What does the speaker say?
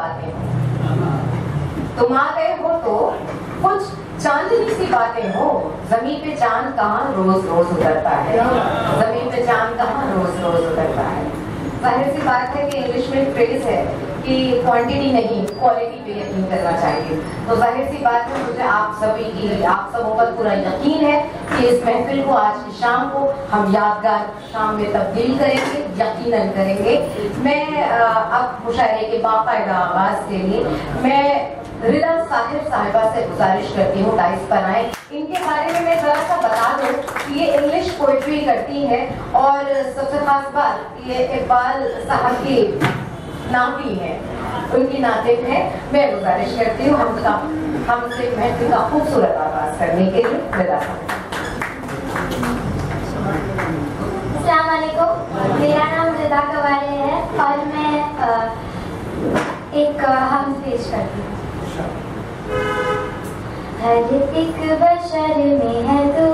बातें हो, तुम आ गए हो तो कुछ चांदनी सी बातें हो। जमीन पे चांद कहाँ रोज रोज उतरता है, जमीन पे चांद कहाँ रोज रोज उतरता है। जाहिर सी बात है कि इंग्लिश में फ्रेज है कि क्वांटिटी नहीं क्वालिटी पे यकीन करना चाहिए। तो जाहिर सी बात है मुझे आप सबों पर पूरा यकीन है कि इस महफिल को आज की शाम को हम यादगार शाम में तब्दील करेंगे, यकीनन करेंगे। मैं अब मुशायरे के बाकायदा आगाज के लिए मैं रिदा साहिबा से गुजारिश करती हूँ डाइस पर आए। इनके बारे में मैं जरा सा बता दूँ कि ये इंग्लिश पोइट्री करती है और सबसे खास बात ये इकबाल साहब की नाती है, उनकी नातिब है। मैं गुजारिश करती हूँ हमसे महफिल का खूबसूरत आगाज करने के लिए। रिदा साहब। अस्सलाम वालेकुम, मेरा नाम रिदा कवाले है और मैं एक हम पेश करती हूँ। हर एक बशर में है तू